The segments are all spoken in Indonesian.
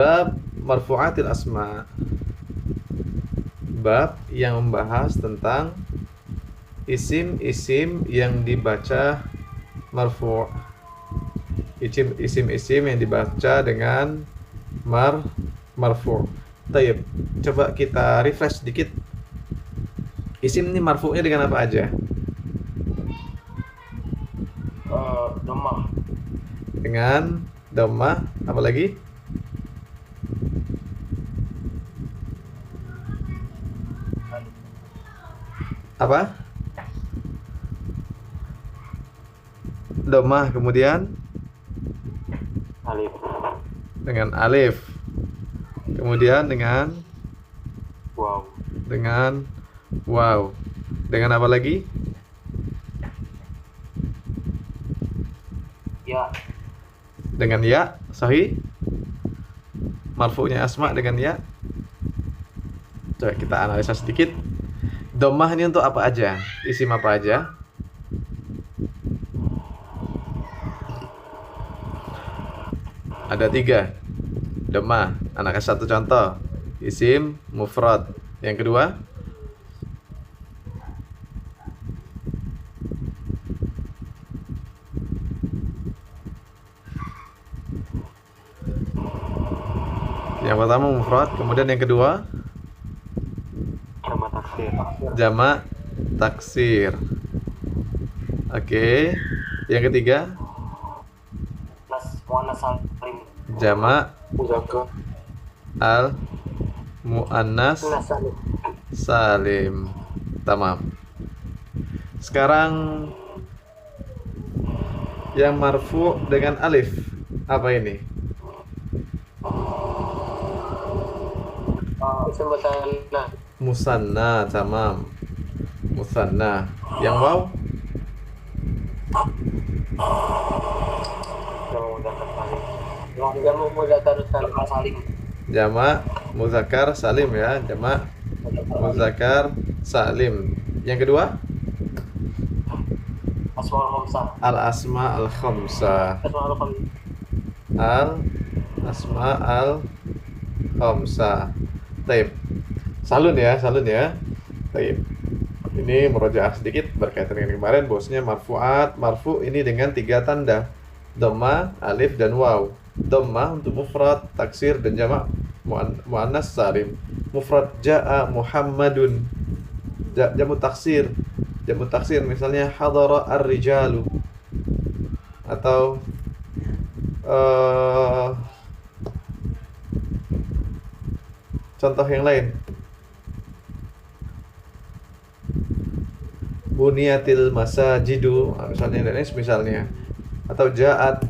Bab marfu'atil asma. Bab yang membahas tentang isim-isim yang dibaca marfu'. Isim-isim yang dibaca dengan marfu'. Tayyib, coba kita refresh sedikit. Isim ini marfu'nya dengan apa aja? Dhammah. Dengan dhammah, apa lagi? Apa? Dhammah, kemudian Alif. dengan alif. Kemudian dengan Waw. waw. Dengan apa lagi? Ya. Dengan ya, sahih. Marfu'nya asma dengan ya. Coba kita analisa sedikit. Dhammah ini untuk apa aja? Isim apa aja? Ada 3. Dhammah. Anak kasih satu contoh. Isim mufrad. Yang kedua, yang pertama mufrad, kemudian yang kedua Jamak taksir. jamak taksir. Oke. Yang ketiga Muannas salim. jamak Muzakkar. al muannas Salim. salim. Tamam. Sekarang yang marfu dengan alif apa ini? Isim musanna. Musanna, tamam. Musanna. Yang waw? Jamak muzakkar salim. Jamak muzakkar salim ya, jamak muzakkar salim. Yang kedua, Asmaul khamsah. al asma al khamsah. Asmaul khamsah. Al asma al khamsah. Taib. Salun ya. Taib. Ini merojaah sedikit berkaitan dengan kemarin, bosnya marfu ini dengan 3 tanda. Dhamma, alif dan waw. Dhamma untuk mufrad, taksir dan jamak muannas salim. Mufrad jaa Muhammadun. Jamu taksir. Jamu taksir misalnya hadara ar-rijalu. Atau contoh yang lain. Buniyatil masajidu, misalnya, dan misalnya. Atau ja'at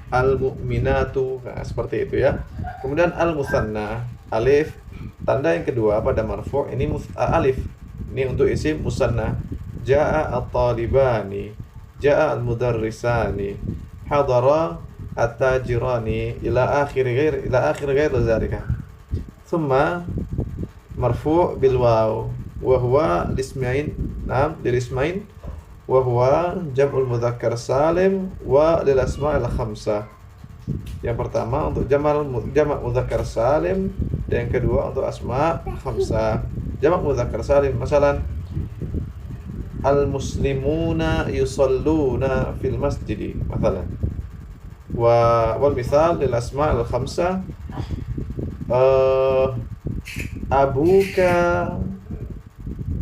al-mu'minatu, nah, seperti itu ya. Kemudian al-musanna, alif, tanda yang kedua pada marfu' ini alif. Ini untuk isim musanna. Ja'a at-talibani, ja'a al-mudarrisani, hadara at-tajirani, ila akhir ghair dzalika. Thumma marfu' bil waw wa huwa lismain, lil ismain wa huwa jam'ul mudzakkar salim wa lil asma'il khamsah. Yang pertama untuk jamak mudzakkar salim, dan yang kedua untuk asma khamsah. Jamak mudzakkar salim, masalan al muslimuna yusalluna fil masjidi, masalan. Wal misal lil asma'il khamsah,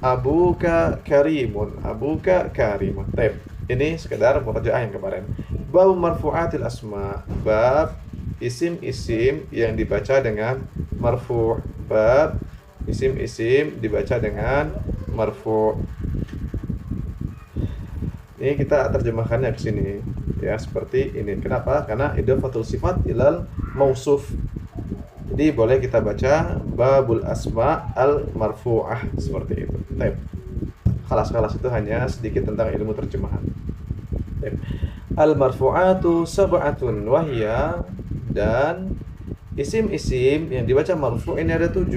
abuka karimun, Baik, ini sekedar murajaah yang kemarin. Bab marfu'atil asma, bab isim-isim yang dibaca dengan marfu'. Bab isim-isim dibaca dengan marfu'. Ini kita terjemahkannya ke sini ya, seperti ini. Kenapa? Karena idhofatul sifat ilal mausuf. Jadi boleh kita baca babul asma al marfu'ah seperti itu. Baik. Kelas-kelas itu hanya sedikit tentang ilmu terjemahan. Baik. Al marfu'atu sab'atun wahya, dan isim-isim yang dibaca marfu' ini ada 7.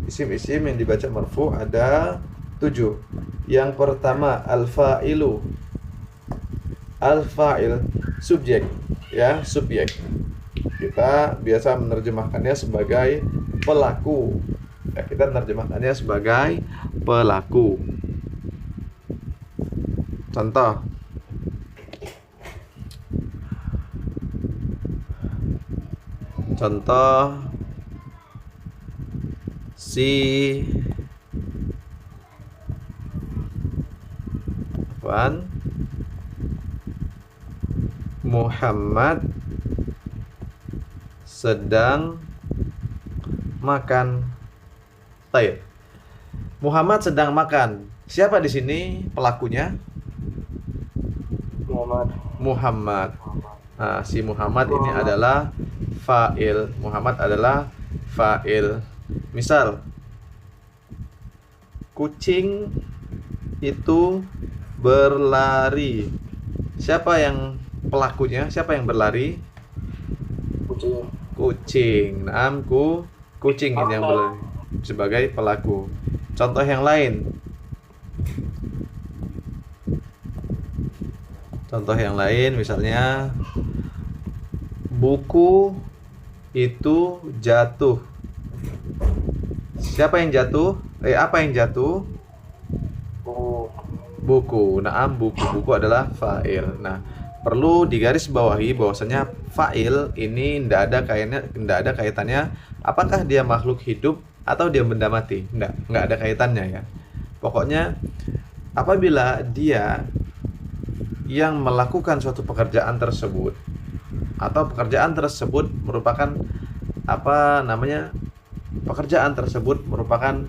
Isim-isim yang dibaca marfu' ada 7. Yang pertama al-fa'ilu. Al-fa'il, subjek ya, subjek. kita biasa menerjemahkannya sebagai pelaku. Ya, kita menerjemahkannya sebagai pelaku. Contoh. Contoh, si Muhammad sedang makan. Baik. Muhammad sedang makan. Siapa di sini pelakunya? Muhammad. Nah, si Muhammad ini adalah fa'il. Muhammad adalah fa'il. Misal, kucing itu berlari. Siapa yang pelakunya? Siapa yang berlari? Kucing. Kucing ini yang berlari sebagai pelaku. Contoh yang lain. Contoh yang lain misalnya, buku itu jatuh. Siapa yang jatuh? Apa yang jatuh? Buku. Buku adalah fa'il. Nah, perlu digarisbawahi bahwasanya fa'il ini tidak ada kaitannya apakah dia makhluk hidup atau dia benda mati. Enggak ada kaitannya ya. Pokoknya apabila dia yang melakukan suatu pekerjaan tersebut atau pekerjaan tersebut merupakan pekerjaan tersebut merupakan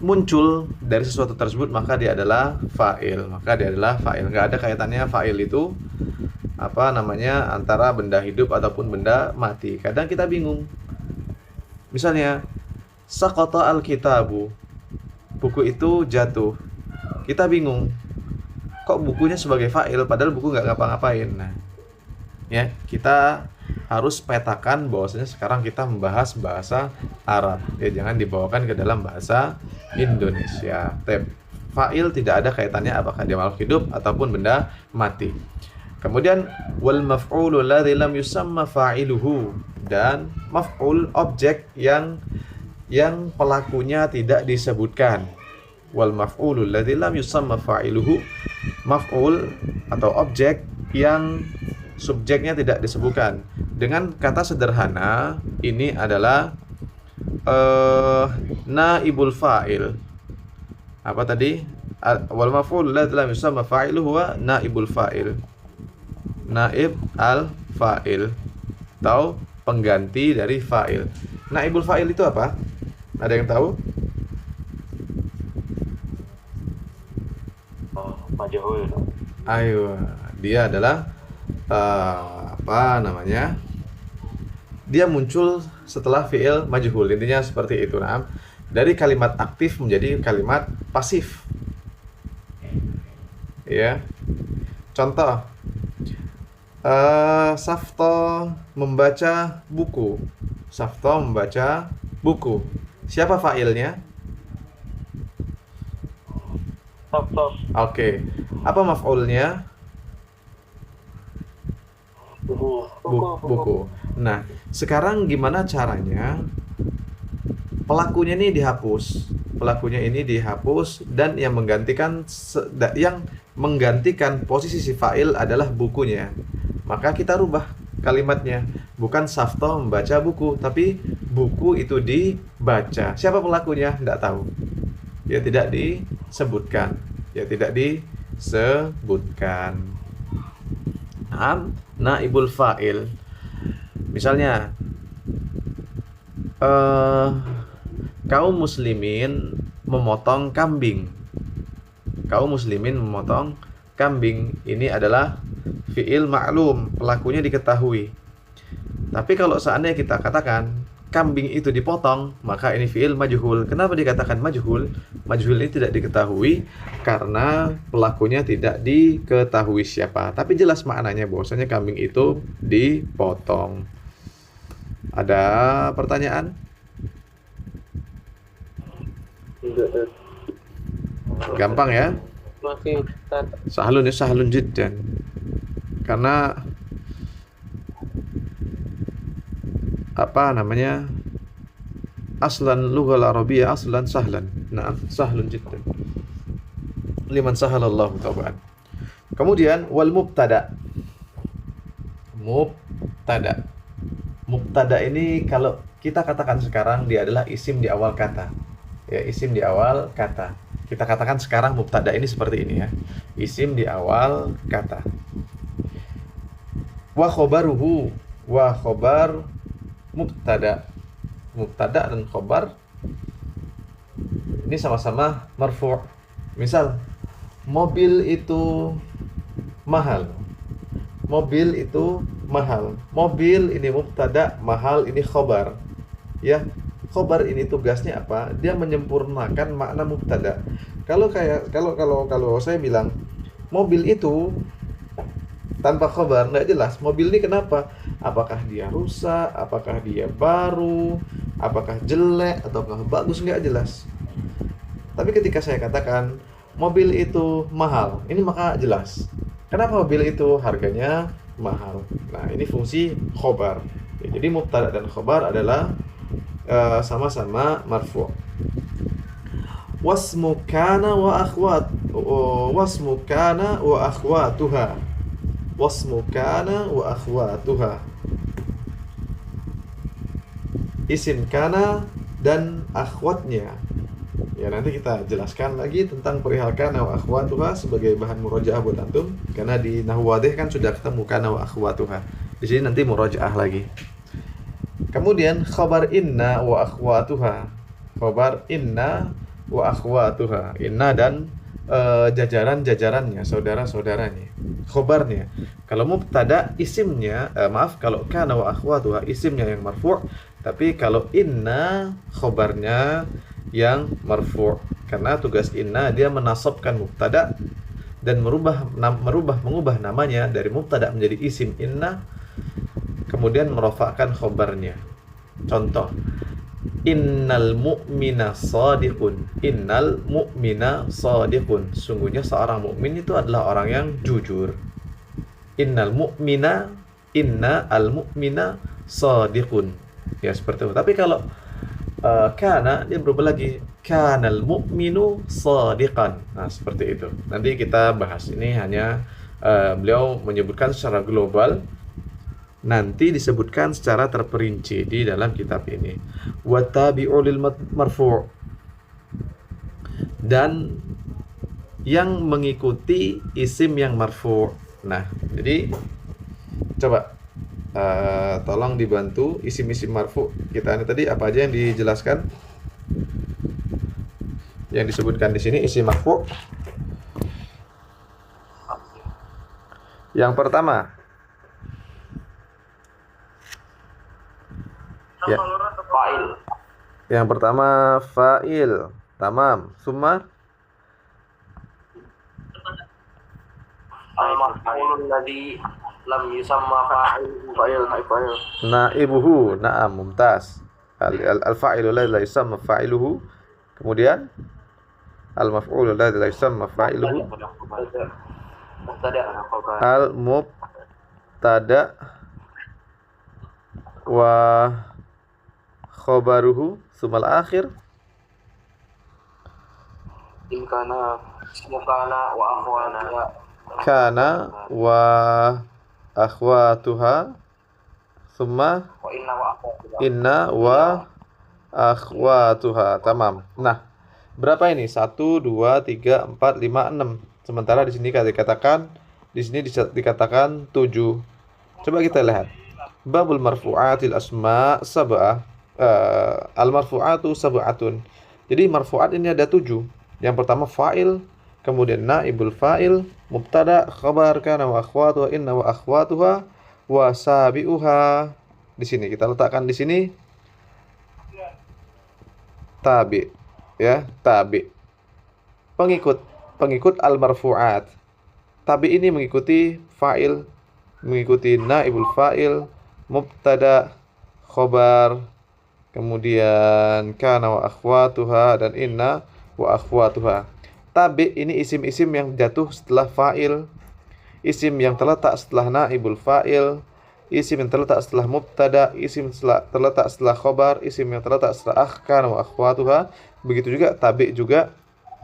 muncul dari sesuatu tersebut, maka dia adalah fa'il. Nggak ada kaitannya fa'il itu antara benda hidup ataupun benda mati. Kadang kita bingung. Misalnya, saqata al-kitabu, buku itu jatuh. Kita bingung, kok bukunya sebagai fa'il padahal buku nggak ngapa-ngapain. Nah, ya, kita harus petakan bahwasanya sekarang kita membahas bahasa Arab. Ya, jangan dibawakan ke dalam bahasa Indonesia. Fa'il tidak ada kaitannya apakah dia makhluk hidup ataupun benda mati. Kemudian wal maf'ulu alladzi lam yusamma fa'iluhu, dan maf'ul objek yang pelakunya tidak disebutkan. Wal maf'ulu alladzi lam yusamma fa'iluhu, maf'ul atau objek yang subjeknya tidak disebutkan. Dengan kata sederhana, ini adalah naibul fa'il. Apa tadi? Wal maf'ul alladzi lam yusamma fa'iluhu huwa naibul fa'il. Naib al-fa'il atau pengganti dari fa'il. Naibul fa'il itu apa? Ada yang tahu? Majhul. Ayo, dia adalah dia muncul setelah fi'il majhul. Intinya seperti itu. Nah, dari kalimat aktif menjadi kalimat pasif. Ya. Contoh, Safto membaca buku. Safto membaca buku. Siapa fa'ilnya? Safto. Oke. Apa maf'ulnya? Buku. Nah, sekarang gimana caranya pelakunya ini dihapus? Pelakunya ini dihapus dan yang menggantikan posisi si fa'il adalah bukunya. Maka kita rubah kalimatnya. Bukan Safto membaca buku, tapi buku itu dibaca. Siapa pelakunya? Tidak tahu. Ya, tidak disebutkan. Naibul fa'il. Misalnya, kaum muslimin memotong kambing. Ini adalah fi'il ma'lum, pelakunya diketahui. Tapi kalau seandainya kita katakan kambing itu dipotong, maka ini fi'il majhul. Kenapa dikatakan majhul? Majhul ini tidak diketahui karena pelakunya tidak diketahui siapa. Tapi jelas maknanya bahwasanya kambing itu dipotong. Ada pertanyaan? Gampang ya? Masih Sahlun jiddan. Karena apa namanya, aslan lughal arabiyyah aslan sahlan. Nah, sahlun jiddan. Liman sahalallahu tabaan. Kemudian wal mubtada. Mubtada. Mubtada ini kalau kita katakan sekarang dia adalah isim di awal kata. Ya, isim di awal kata. Kita katakan sekarang mubtada ini seperti ini ya. Isim di awal kata. Wa khobaruhu, wa khobar mubtada. Mubtada dan khobar ini sama-sama marfu'. Misal, mobil itu mahal. Mobil itu mahal. Mobil ini mubtada, mahal ini khobar. Ya, khobar ini tugasnya apa? Dia menyempurnakan makna mubtada. Kalau saya bilang mobil itu tanpa khobar nggak jelas. Mobil ini kenapa? Apakah dia rusak? Apakah dia baru? Apakah jelek? Ataukah bagus? Nggak jelas. Tapi ketika saya katakan mobil itu mahal, ini maka jelas. Kenapa mobil itu harganya mahal? Nah, ini fungsi khobar. Ya, jadi mubtada dan khobar adalah sama-sama marfu'. Wasmu kana wa akhwatuha. Wasmu kana wa akhwatuha. Isim kana dan akhwatnya. Ya, nanti kita jelaskan lagi tentang perihal kana wa akhwatuha sebagai bahan murojaah buat antum, karena di nahwu wadih kan sudah ketemu kana wa akhwatuha. Di sini nanti murojaah lagi. Kemudian khabar inna wa akhwatuha. Khabar inna wa akhwatuha. Inna dan jajaran-jajarannya, saudara-saudaranya. Khabarnya. Kalau mubtada isimnya, kalau kana wa akhwatuha isimnya yang marfu', tapi kalau inna khabarnya yang marfu', karena tugas inna dia menasabkan mubtada dan mengubah namanya dari mubtada menjadi isim inna, kemudian merofakkan khabarnya. Contoh, innal mu'mina shadiqun. Innal mu'mina shadiqun. Sungguhnya seorang mukmin itu adalah orang yang jujur. Innal mu'mina, inna al mu'mina shadiqun. Ya, seperti itu. Tapi kalau kana dia berubah lagi, kanal mu'minu shadiqan. Nah, seperti itu. Nanti kita bahas. Ini hanya beliau menyebutkan secara global, nanti disebutkan secara terperinci di dalam kitab ini. Wa tabi'u lil marfu', dan yang mengikuti isim yang marfu'. Nah, jadi coba tolong dibantu isim-isim marfu' kita ini tadi apa aja yang dijelaskan, yang disebutkan di sini isim marfu'. Yang pertama, ya, Fa'il. yang pertama fa'il. Tamam. Summa Al-maf'ulul ladzi lam yusamma fa'il. naibuhu. Na'am, mumtaz. Al-fa'ilu la yusamma fa'iluhu. Kemudian al-maf'ulu la yusamma fa'iluhu. Mubtada. Al-mubtada wa khobaruhu sumal akhir. Imkana mukana wa akhwana. Kana wa akhwatuha summa Wa inna wa akhwana. inna wa akhwatuha. Tamam. Nah, berapa ini? 1 2 3 4 5 6. Sementara di sini dikatakan 7. Coba kita lihat. Babul marfu'atil asma sab'ah. Al marfu'atu sab'atun. Jadi marfu'at ini ada 7. Yang pertama fa'il, kemudian naibul fa'il, mubtada, khabar kana wa akhwatuha, inna wa akhwatuha, wa sabi'uha. Di sini kita letakkan di sini tabi, ya, tabi. Pengikut al marfu'at. Tabi ini mengikuti fa'il, mengikuti naibul fa'il, mubtada, khabar, kemudian kana wa akhwatuha, dan inna wa akhwatuha. Tabi ini isim-isim yang jatuh setelah fa'il, isim yang terletak setelah naibul fa'il, isim yang terletak setelah mubtada, isim terletak setelah khobar, isim yang terletak setelah akhkan wa akhwatuha. Begitu juga tabi juga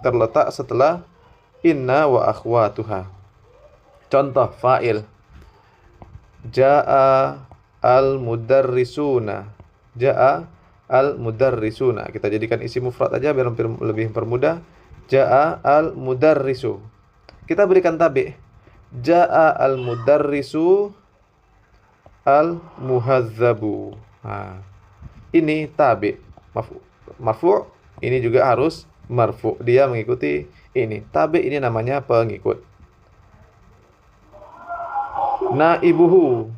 terletak setelah inna wa akhwatuha. Contoh fa'il. Ja'a al-mudarrisuna. Ja'a al-mudarrisuna. Kita jadikan isim mufrad aja biar lebih permudah. Ja'a al-mudarrisu. Kita berikan tabi. Ja'a al-mudarrisu al-muhazzabu. Nah, ini tabi. Marfu'. Ini juga harus marfu'. Dia mengikuti ini. Tabi ini namanya pengikut. Naibuhu.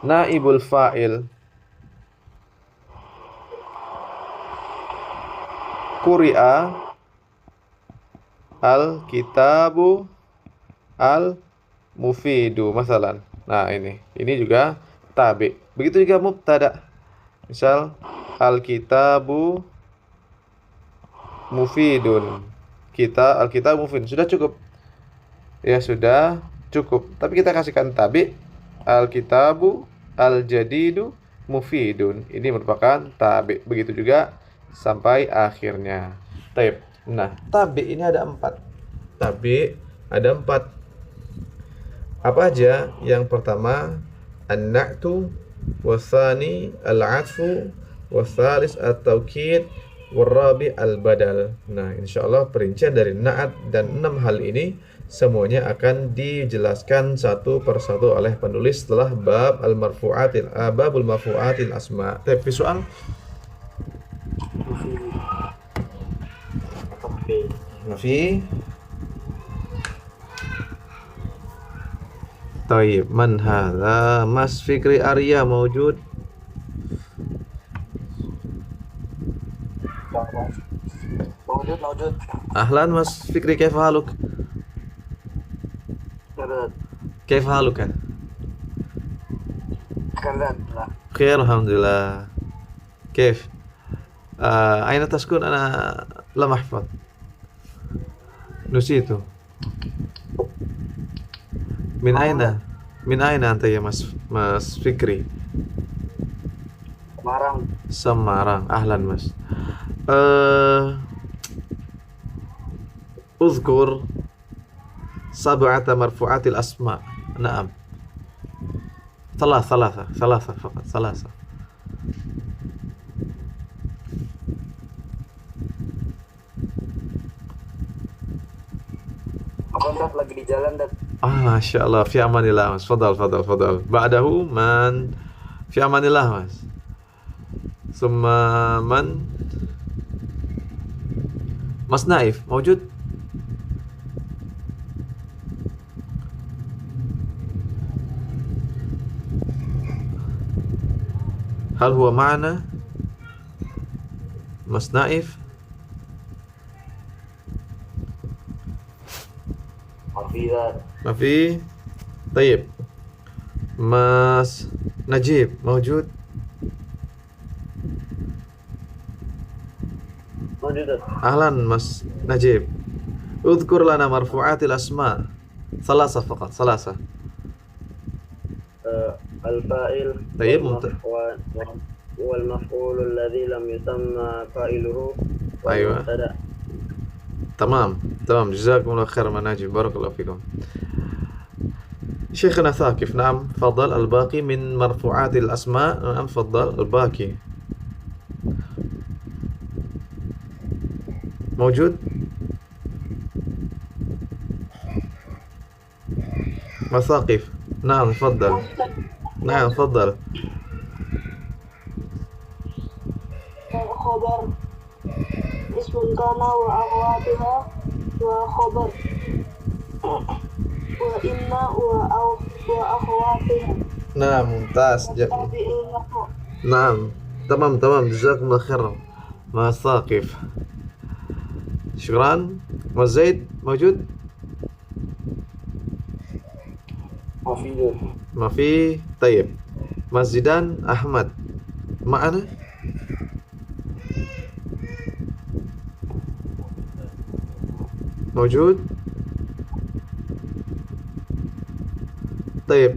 Naibul fa'il. Quri'a al-kitabu al-mufidu masalan. Nah, ini juga tabi. Begitu juga mubtada. Misal al-kitabu mufidun. Al-kitab mufidun. Sudah cukup. Ya, sudah cukup. Tapi kita kasihkan tabi. Al-kitabu al-jadidu mufidun. Ini merupakan tabi. Begitu juga sampai akhirnya. Taib. Nah, tabi ini ada 4. Tabi ada 4. Apa aja? Yang pertama an-na'tu, wasani al-'atfu, wasalis at-taukid, warabi al-badal. Nah, insyaallah perincian dari na'at dan 6 hal ini semuanya akan dijelaskan satu persatu oleh penulis setelah babul marfu'atil asma. Tapi soal Nafi. Taib, man hadha? Mas Fikri Arya mawjud? موجود Ahlan Mas Fikri, kaifa haluk? Kaifa haluka? كذا Khair alhamdulillah. كيف أين تسكن؟ أنا لم أحفظ، نسيته. من أين أنت يا Mas Fikri؟ Semarang. Ahlan Mas. اذكر 7 مرفوعات الأسماء. نعم، ثلاثة فقط. Aku lagi di jalan dan ما شاء الله. في أمان الله Mas. فضل. بعده من؟ في أمان الله Mas. ثم من؟ Mas Naif موجود؟ هل هو معنا Mas Naif؟ ما في. طيب، Mas Najib موجود؟ أهلا Mas Najib. اذكر لنا مرفوعات الأسماء 3 فقط. 3. الفاعل طيب، والمفعول الذي لم يسمى فاعله أيوة. والمبتدأ. تمام. جزاكم الله خير مناجم، بارك الله فيكم. شيخنا ثاقف. نعم، فضل. الباقي من مرفوعات الأسماء. نعم، فضل الباقي موجود. مثاقف. نعم، تفضل. نعم، تفضل. خبر اسم كان وأخواتها وخبر وإن وأخواتها. نعم، ممتاز. نعم، تمام. جزاكم الله خيرا. مثاقف. شكرا. وزيد موجود؟ ما في. طيب، مسجدان أحمد معنا؟ موجود؟ طيب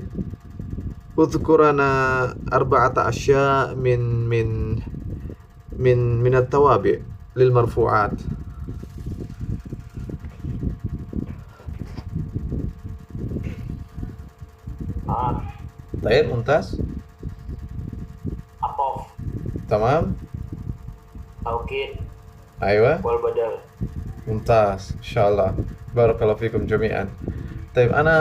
اذكر أنا 4 أشياء من التوابع للمرفوعات. طيب ممتاز. Atof, تمام. taukid, أيوة wal badal. ممتاز إن شاء الله. بارك الله فيكم جميعا. طيب أنا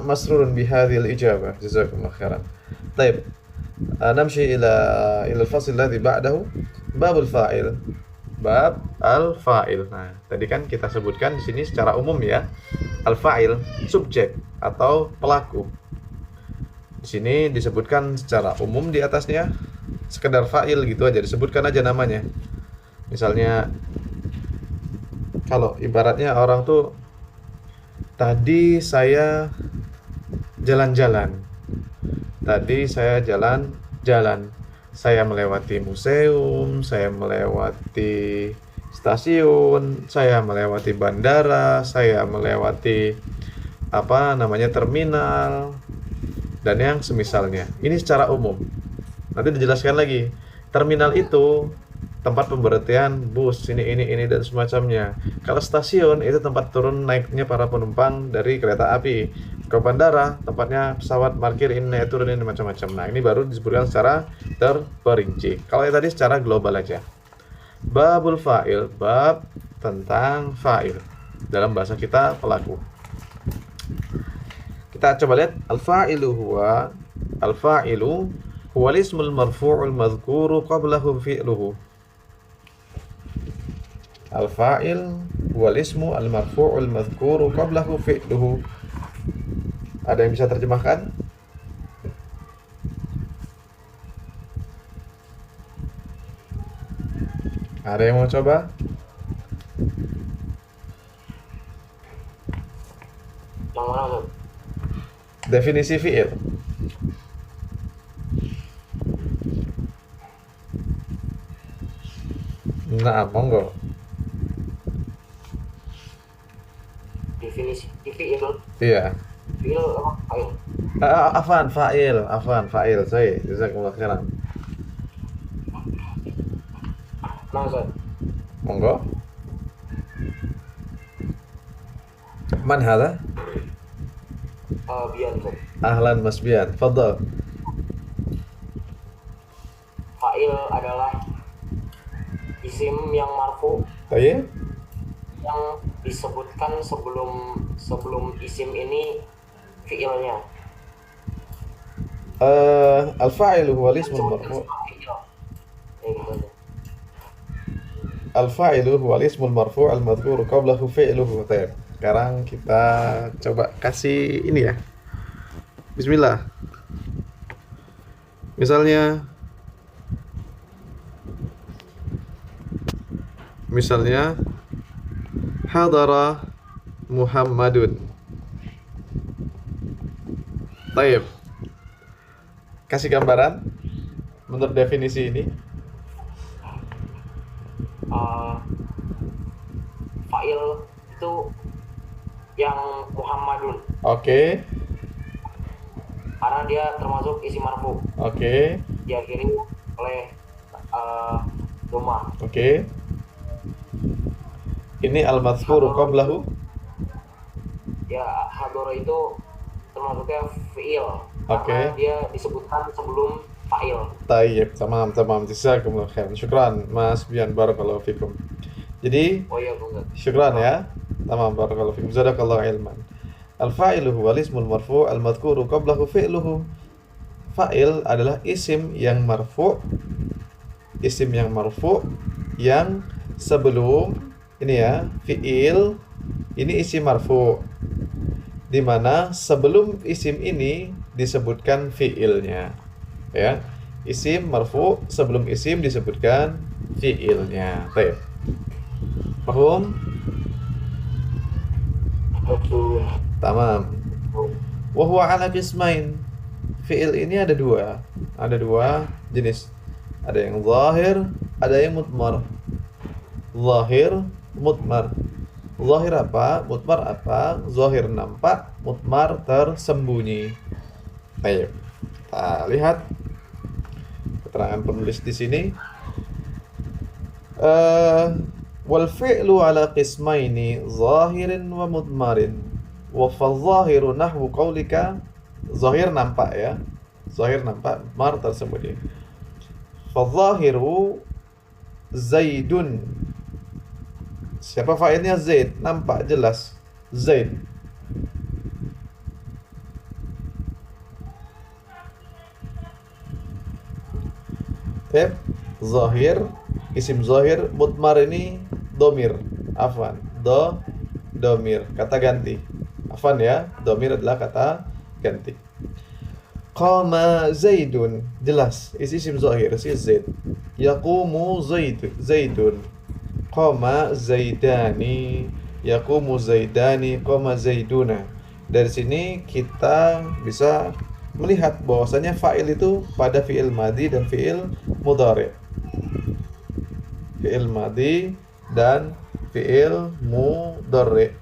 مسرور بهذه الإجابة، جزاكم الله خيرا. طيب نمشي إلى الفصل الذي بعده، باب الفاعل. Bab al-fa'il. Nah, tadi kan kita sebutkan di sini secara umum ya. Al-fa'il subjek atau pelaku. Di sini disebutkan secara umum di atasnya, sekedar fa'il gitu aja, disebutkan aja namanya. Misalnya kalau ibaratnya orang tuh, tadi saya jalan-jalan. Tadi saya jalan-jalan. Saya melewati museum, saya melewati stasiun, saya melewati bandara, saya melewati terminal dan yang semisalnya. Ini secara umum. Nanti dijelaskan lagi. Terminal itu tempat pemberhentian bus, ini dan semacamnya. Kalau stasiun itu tempat turun naiknya para penumpang dari kereta api. Ke bandara tempatnya pesawat parkir, ini naik turun, ini macam-macam. Nah, ini baru disebutkan secara terperinci. Kalau yang tadi secara global aja. Babul fa'il, bab tentang fa'il. Dalam bahasa kita pelaku. Kita coba lihat al-fa'ilu huwa al-ismul marfu'ul madhkuru qablahu fi'luhu. Al-fa'il huwa al-ismu al-marfu'ul madhkuru qablahu fi'luhu. Ada yang bisa terjemahkan? Ada yang mau coba? Yang mana tuh? Definisi fi'il. Nah, monggo. Definisi fi'il. Iya. Fi'il apa? Fa'il. Fa'il. Saya, jazakumullah khairan. Nah, Ustaz. Monggo. Man hadha? Bian, Ustaz. Ahlan Mas Bian. Fadhal. Fa'il adalah isim yang marfu Baik. yang disebutkan sebelum isim ini fi'ilnya. Al-fa'ilu huwa al-ismul marfu'. Al-fa'ilu huwa al-ismul marfu' al-madhkuru qablahu fi'luhu. Baik. Sekarang kita coba kasih ini ya. Bismillah. Misalnya hadara Muhammadun. Taib. Kasih gambaran menurut definisi ini. Fa'il itu yang Muhammadun. Oke. Karena dia termasuk isim marfu. Oke. Diakhiri oleh dhamma. Oke. Ini al-madhkuru qablahu. Ya, hadara itu termasuknya fi'il. Oke. Karena dia disebutkan sebelum fa'il. Tayyib, tamam. Jazakumullah khair. Syukran Mas Bian, barakallahu fikum. Jadi, Oh iya, Bung. syukran ya. Tamam, barakallahu fikum. Jazakallahu ilman. Al-fa'ilu huwa al-ismul marfu' al-madhkuru qablahu fi'luhu. Fa'il adalah isim yang marfu'. Isim yang marfu' yang sebelum ini ya, fi'il ini isim marfu', di mana sebelum isim ini disebutkan fi'ilnya. Ya. Isim marfu' sebelum isim disebutkan fi'ilnya. Baik. Paham? Tamam. Wa huwa ala qismain. Fi'il ini ada dua jenis. Ada yang zahir, ada yang mudmar. Zahir, mudmar. Zahir apa? Mudmar apa? Zahir nampak, mudmar tersembunyi. Baik. Kita lihat keterangan penulis di sini. Wal fi'lu ala qismaini zahirin wa mudmarin. Wa fadh-dhahiru nahwu qaulika. Zahir nampak ya. Zahir nampak, mudmar tersembunyi. Fadh-dhahiru Zaidun. Siapa fa'ilnya? Zaid. Nampak jelas. Zaid. Oke. Zahir, isim zahir, mudmar ini domir. Afwan. Domir. Kata ganti. Afwan ya. Domir adalah kata ganti. Qama Zaidun. Jelas. Isim zahir. Si Zaid. Yaqumu Zaidun. Qama Zaidani. Yaqumu Zaidani. Qama Zaiduna. Dari sini kita bisa melihat bahwasanya fa'il itu pada fi'il madhi dan fi'il mudhari. Fi'il madhi dan fi'il mudhari.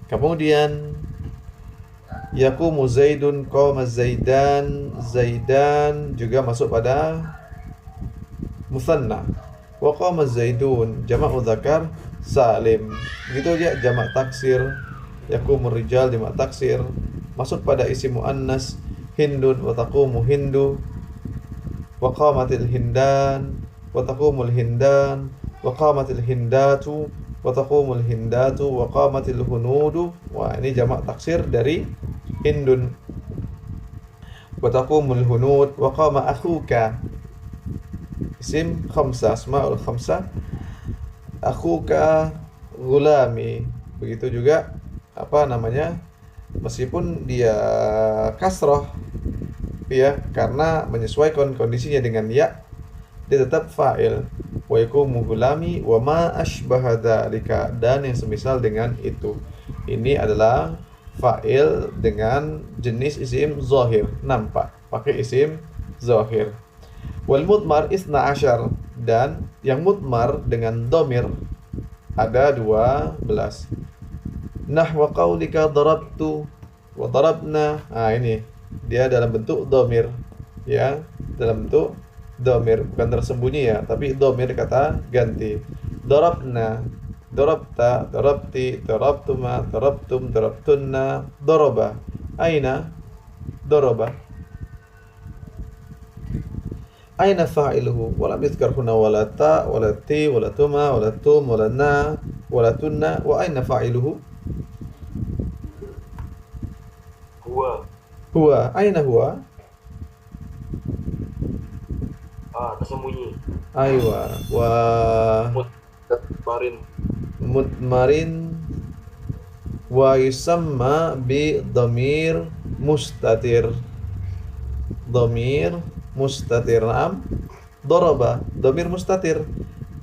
Kemudian yaqumu Zaidun, qama Zaidan. Zaidan juga masuk pada musanna. Wa qama Zaidun jamak mudzakkar salim. Begitu aja jamak taksir. Yaqumur rijal jamak taksir. Masuk pada isim muannas Hindun wa taqumu Hindu. Wa qamatil hindan wa taqumul hindan. Wa qamatil hindatu wa taqumul hindatu. Wa qamatil hunudu. Wah, ini jamak taksir dari Hindun. Wa taqumul hunud. Wa qama akhuka. Isim khamsah, asmaul khamsah. Akhuka gulami. Begitu juga meskipun dia kasrah ya, karena menyesuaikan kondisinya dengan ya, dia tetap fa'il. Wa yaqumu gulami wa ma ashbaha dzalika, dan yang semisal dengan itu. Ini adalah fa'il dengan jenis isim zahir, nampak pakai isim zahir. Wal mudmar isna asyar, dan yang mudmar dengan domir ada 12. Nahwa qaulika darabtu wa darabna. Ini dia dalam bentuk domir ya, dalam bentuk domir, bukan tersembunyi ya, tapi domir kata ganti. Darabna, darabta, darabti, darabtuma, darabtum, darabtunna, daraba. Aina daraba. Aina fa'iluhu? Walam yadhkar huna wala ta, wala ti, wala tuma, wala tum, wala na, wala tunna. Wa aina fa'iluhu? Huwa. Aina huwa? Tersembunyi. Aywa. Wa mudmarin wa yusamma bi dhamir mustatir. Dhamir mustatir. Naam. Daraba, dhamir mustatir.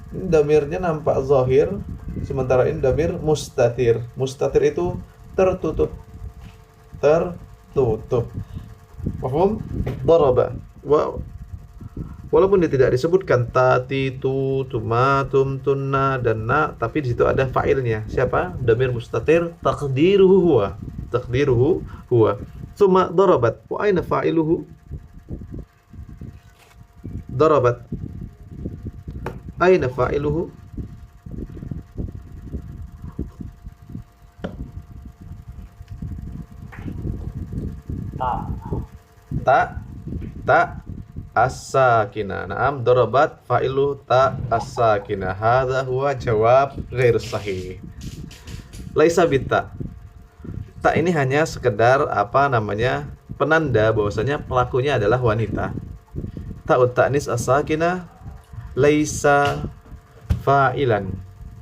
Ini dhamirnya nampak zahir, sementara ini dhamir mustatir. Mustatir itu tertutup. Paham? Daraba. Walaupun dia tidak disebutkan tati, tu, tuma, tum, tunna dan na, tapi di situ ada fa'ilnya. Siapa? Dhamir mustatir, taqdiruhu huwa. Taqdiruhu huwa. Tsumma darabat. Wa aina fa'iluhu? Darabat. Aina fa'iluhu? Ta as-sakinah. Naam, darabat fa'ilu ta as-sakinah. Hadza huwa jawab ghair sahih. Laisa bitta. Ta ini hanya sekedar penanda bahwasanya pelakunya adalah wanita. Ta'ut ta'nis as-sakinah laisa fa'ilan.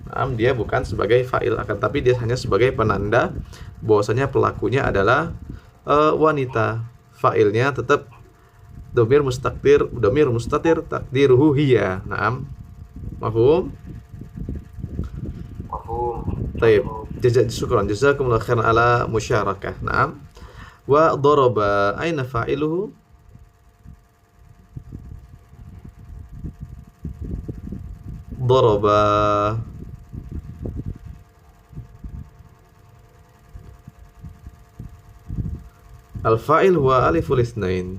Naam, dia bukan sebagai fa'il, akan tapi dia hanya sebagai penanda bahwasanya pelakunya adalah wanita. Fa'ilnya tetap dhamir mustatir takdiruhu hiya. Naam. Mafhum? Baik. Syukran. Jazakumullahu khairan ala musyarakah. Naam. Wa daraba. Aina fa'iluhu? Daraba. Al-fa'il huwa aliful isnain.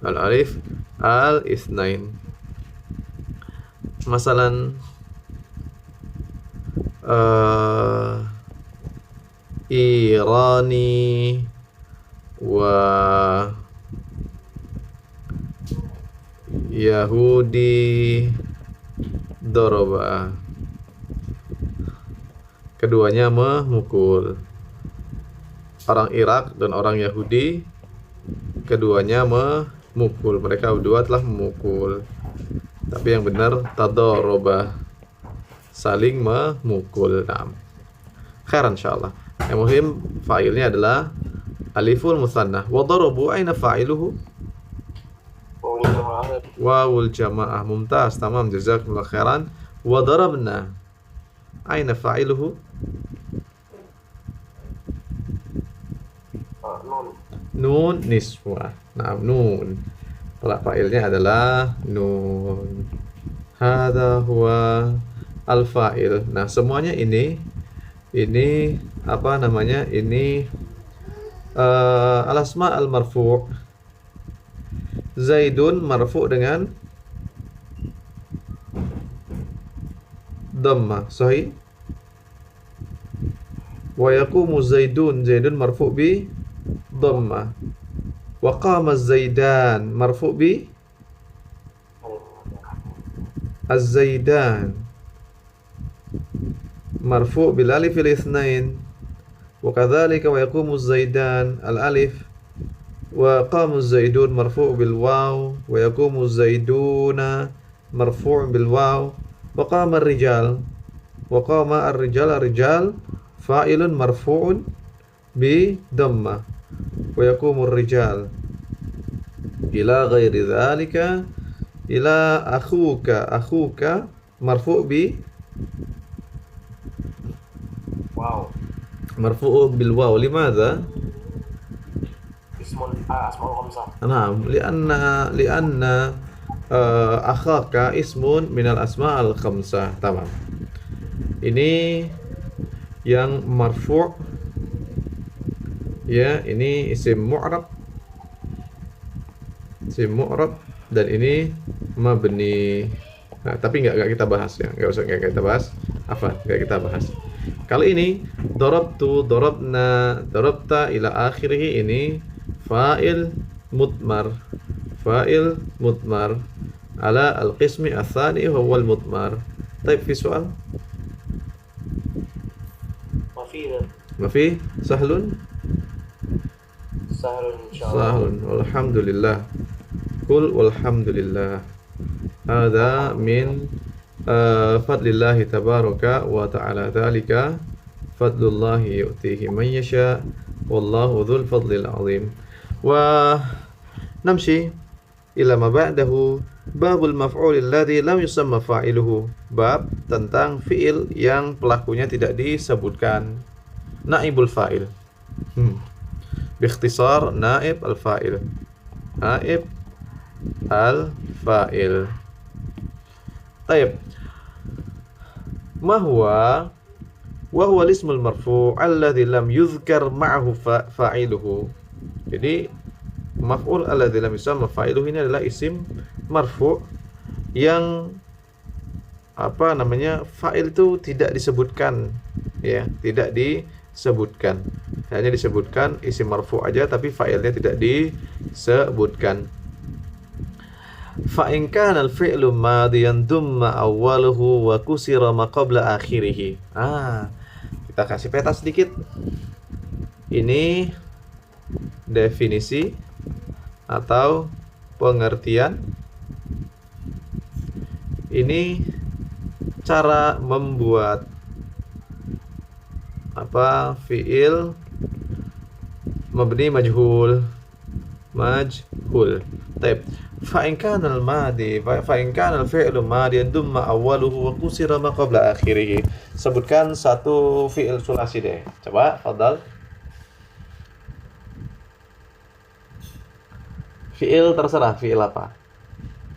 Al-alif al-isnain. Masalan Irani wa Yahudi doroba. Keduanya memukul. Orang Irak dan orang Yahudi keduanya memukul. Mereka berdua telah memukul. Tapi yang benar tadoroba, saling memukul. Nah, khair insyaallah. Yang muhim fa'ilnya adalah aliful musanna. Wa darabu aina fa'iluhu? Wawul jamaah. Wawul jamaah. Mumtaz, tamam, jazakumullah khairan. Wa darabna aina fa'iluhu? Nun. Nun niswah. Nah, nun. Fa'ilnya adalah nun. Hadza huwa al-fa'il. Nah, semuanya ini apa namanya? Ini al-asma al-marfu'. Zaidun marfu' dengan dhamma, sahih? Wa yaqumu Zaidun, Zaidun marfu' bi dhamma. Wa qama Zaidan marfu' bi Az-Zaidan marfu' bil alif al-itsnain. Wa kadzalika wa yaqumu Zaidan al-alif. Wa qama Zaidun marfu' bil waw. Wa yaqumu Zaiduna marfu' bil waw. Wa qama ar-rijal. Wa qama ar-rijal, ar-rijal fa'ilun marfu'un bi dhamma. Wa yaqumu ar-rijal. Ila ghairi dzalika. Ila akhuka, akhuka marfu' bi Wow. marfu' bil waw. Limadha? Asmaul khamsah. Naam, lianna akhaka ismun minal asma'al khamsah. Tamam. Ini yang marfu', ya, ini isim mu'rab. Isim mu'rab, dan ini mabni. Nah, tapi nggak kita bahas ya, nggak kita bahas. Apa? Nggak kita bahas. Kalau ini darabtu, darabna, darabta ila akhirih, ini fa'il mutmar. Fa'il mutmar ala al-qismi ats-tsani huwa al-mutmar. Taib, fi soal? Mafidah. Ma fi? Sahlun? Sahlun insyaallah. Sahlun. Alhamdulillah. Qul walhamdulillah. Hadza min fadlillahi tabaraka wa ta'ala. Dzalika fadlullahi yu'tihi man yasha. Wallahu dzul fadlil azim. Wa namshi ila ma ba'dahu, babul maf'ul alladhi lam yusamma fa'iluhu. Bab tentang fi'il yang pelakunya tidak disebutkan. Naibul fa'il. Biikhtisar, naib al-fa'il. Naib al-fa'il. Taib. Ma huwa? Wa huwa al-ismul marfu' alladhi lam yuzkar ma'ahu fa'iluhu. Jadi maf'ul alladzi lam yusamma fa'iluhu ini adalah isim marfu' yang apa namanya, fa'il itu tidak disebutkan, ya, tidak disebutkan. Hanya disebutkan isim marfu' aja, tapi fa'ilnya tidak disebutkan. Fa in kana al-fi'lu madiyan dumma awwaluhu wa kusira ma qabla akhirih. Kita kasih peta sedikit. Ini definisi atau pengertian. Ini cara membuat apa, fi'il mabni majhul. Taib. Fa in kana al-madi, fa in kana al-fi'lu madiyan dumma awwaluhu wa kusira ma qabla akhirih. Sebutkan satu fi'il sulasi deh. Coba, fadhal. Fi'il terserah, fi'il apa?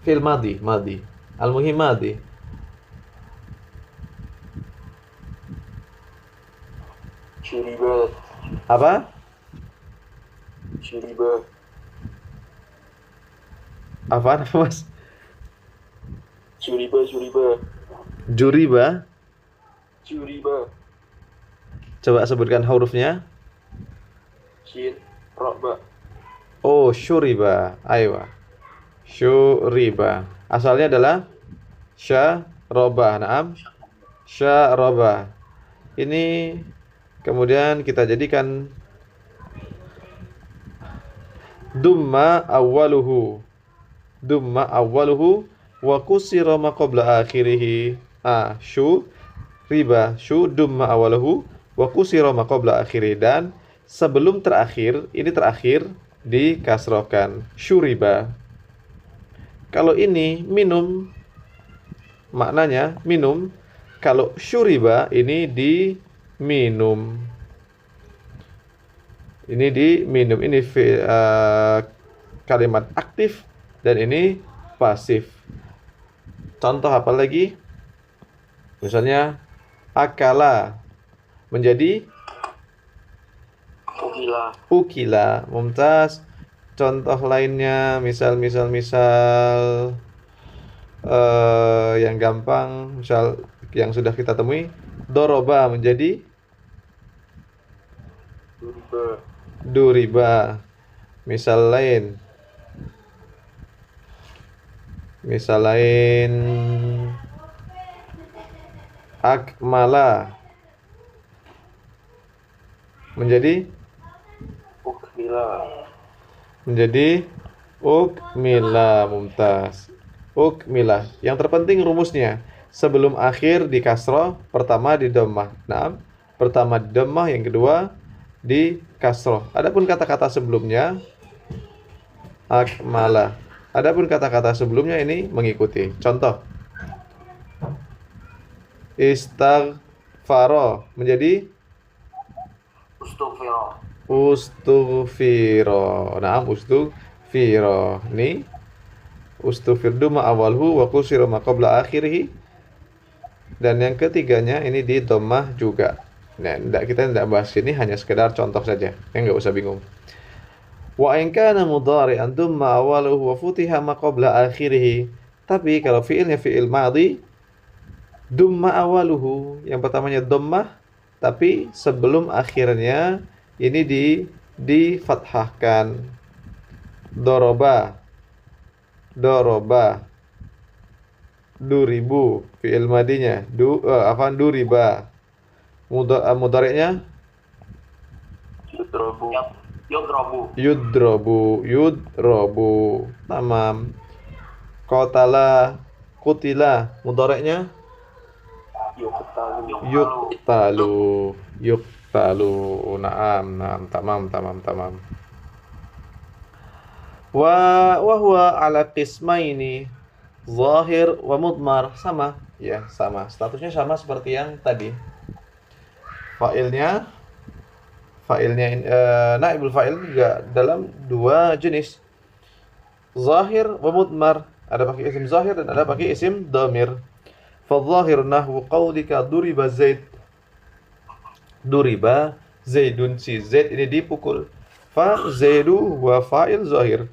Fi'il madi. Al-muhim madi. Syuribat. Apa? Syuriba. Apaan Mas? Syuriba. Juriba. Syuriba. Coba sebutkan hurufnya. Shin. Ra. Ba. Oh, syuriba. Aywa. Syuriba. Asalnya adalah syaraba. Naam. Syaraba. Ini kemudian kita jadikan dumma awwaluhu. Dumma awwaluhu wa kusira ma qabla akhirih. Syu riba. Syu dumma awwaluhu wa kusira ma qabla akhirih. Dan sebelum terakhir, ini terakhir dikasrohkan. Syuriba. Kalau ini minum, maknanya minum. Kalau syuriba ini diminum. Ini diminum. Ini kalimat aktif dan ini pasif. Contoh apa lagi? Misalnya akala menjadi ukila. Mumtaz. Contoh lainnya misal yang gampang, misal yang sudah kita temui, doroba menjadi duriba. Misal lain akmala menjadi ukmila. Mumtaz. Ukmila. Yang terpenting rumusnya sebelum akhir di kasroh, pertama di dhammah. Nah, pertama di dhammah, yang kedua di kasroh. Adapun kata-kata sebelumnya akmala. Adapun kata-kata sebelumnya ini mengikuti. Contoh istaghfara menjadi ustughfira. Naam, ustughfira. Ini ustughfirdu ma awalhu wa kusira ma qabla akhirih. Dan yang ketiganya ini di dhammah juga. Nah, kita tidak bahas ini, hanya sekedar contoh saja. Enggak usah bingung. Wa in kana mudhari'an dhamma awaluhu wa futiha ma qabla akhirih. Tapi kalau fi'ilnya fi'il madhi, dhamma awaluhu, yang pertamanya dhammah, tapi sebelum akhirnya ini difathahkan. Doroba. Duribu fi'il madinya. Duriba. Mudhari'nya Yudrobu. Tamam. Qatala. Kutila. Mudhari'nya Yuktalu. Naam. Tamam. Wa huwa ala qismaini zahir wa mudmar. Sama. Ya, sama. Statusnya sama seperti yang tadi. Fa'ilnya naibul fa'il juga dalam dua jenis, zahir wa mudmar. Ada pakai isim zahir dan ada pakai isim dhamir. Fadh-dhahir nahwu qaulika duriba zaid. Duriba zaidun, si zaid ini dipukul. Fa zaidu wa fa'il zahir.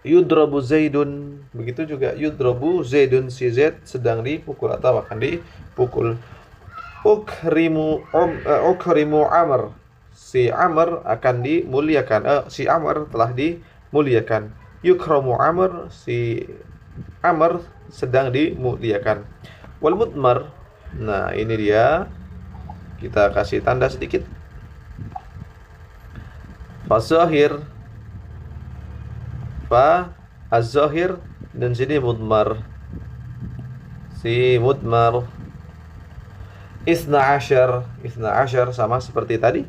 Yudrabu zaidun, begitu juga yudrabu zaidun, si zaid sedang dipukul atau akan dipukul. Ukrimu Amr, si Amr akan dimuliakan. Si Amr telah dimuliakan. Yukramu Amr, si Amr sedang dimuliakan. Wal mudmar. Nah, ini dia. Kita kasih tanda sedikit. Fazahir. Az-zahir, dan sini mudmar. Si mudmar. Isna ashar sama seperti tadi.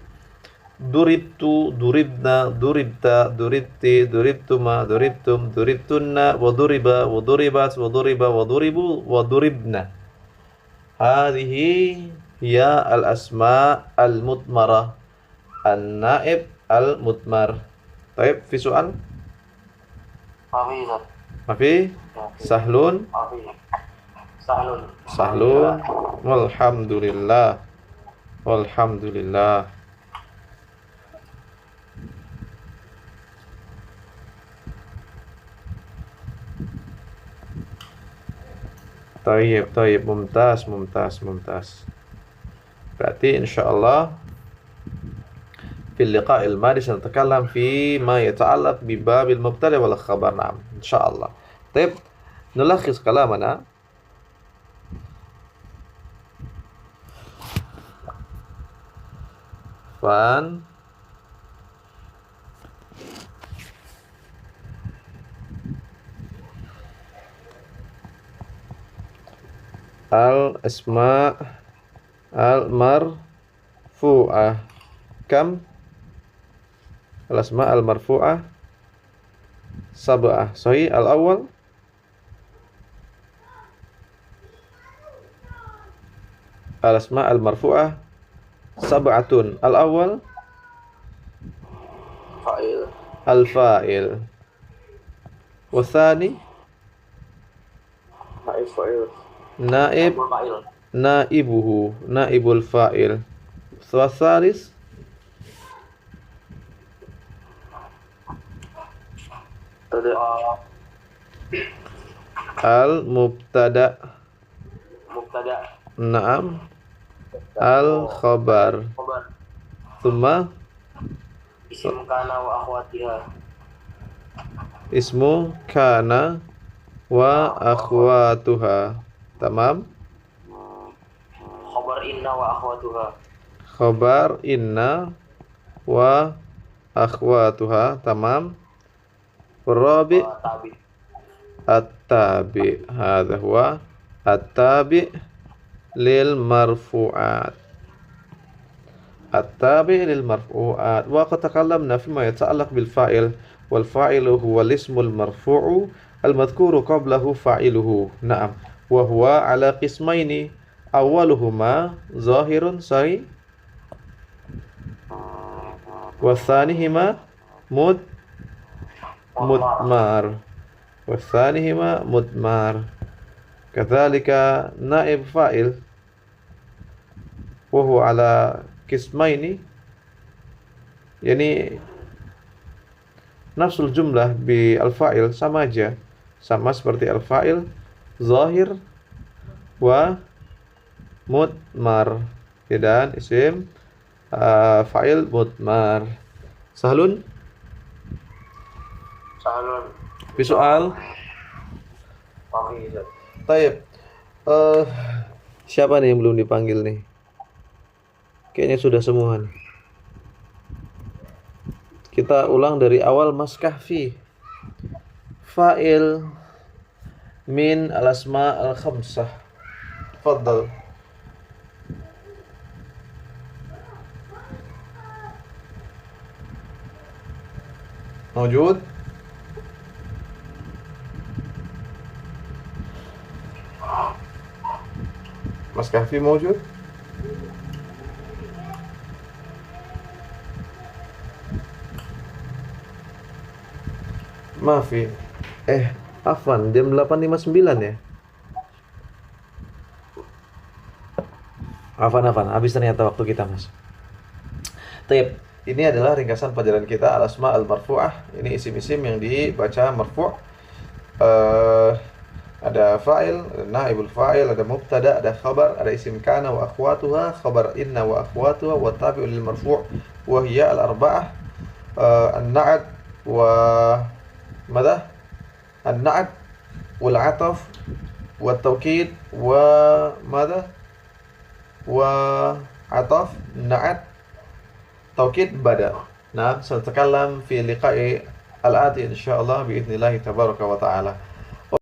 Duribtu, duribna, duribta, duribti, duribtuma, duribtum, duribtunna, wa duriba, wa duribat, wa duriba, wa duribu, wa duribna. Hadhihi hiya al-asma al-mudmara, an-naib al-mudmar. Baik, fi soal? Mafi? Sahlun? Sahlun. Walhamdulillah. Tayyib, tayyib, mumtaz, mumtaz, mumtaz. Berarti insyaallah fil liqa'il madi sanatakalam fi ma yata'allaq bi babil mubtada wal khabar. Naam, insyaallah. Tayyib, nulakhis kalamana. Fan al-asma al-marfu'ah. Kam al-asma al-marfu'ah? Sab'ah. Sahih al-awwal al-asma al-marfu'ah sab'atun. Al-awwal Fa'il. al-fa'il. Wathani Fa'il. naib Fa'il. naibuhu, naibul fa'il. Tsalis Tada. al-mubtada. Mubtada. Naam. Al-khabar. Khabar. Thumma Isim kana wa akhwatiha. ismu kana wa akhwatuha. Tamam. Khabar inna wa akhwatuha. Khabar inna wa akhwatuha. Tamam. Rabi Wa tabi. at-tabi. Hadha huwa at-tabi lil marfu'at. التابع للمرفوعات. وقد تكلمنا فيما يتعلق بالفاعل والفاعل هو الاسم المرفوع المذكور قبله فاعله. نعم. وهو على قسمين أولهما ظاهر صحيح والثانيهما مضمر والثانيهما مضمر. كذلك نائب فاعل وهو على kismaini, yani nafsul jumlah bi al-fa'il sama aja, sama seperti al-fa'il zahir wa mudmar, dan isim fa'il mudmar. Sahlun Sahlun. fi soal. Fahmi. Tayyib. Siapa nih yang belum dipanggil nih? Kayaknya sudah semua nih. Kita ulang dari awal Mas Kahfi. Fa'il min al-asma al-khamsah. Tafadhal. موجود؟ Mas Kahfi موجود؟ Maafi. Afwan, jam 8.59 ya. Afwan, habis ternyata waktu kita, Mas. Taib, ini adalah ringkasan pelajaran kita al-asma al-marfu'ah. Ini isim-isim yang dibaca marfu'. Ada fa'il, ada naibul fa'il, ada mubtada, ada khabar, ada isim kana wa akhwatuha, khabar inna wa akhwatuha, wa tabi'u lil marfu' wa hiya al-arba'ah, an-na'at wa ماذا؟ النعت والعطف والتوكيد وماذا؟ وعطف نعت توكيد بدأ. نعم، سنتكلم في لقاء الآتي إن شاء الله بإذن الله تبارك وتعالى.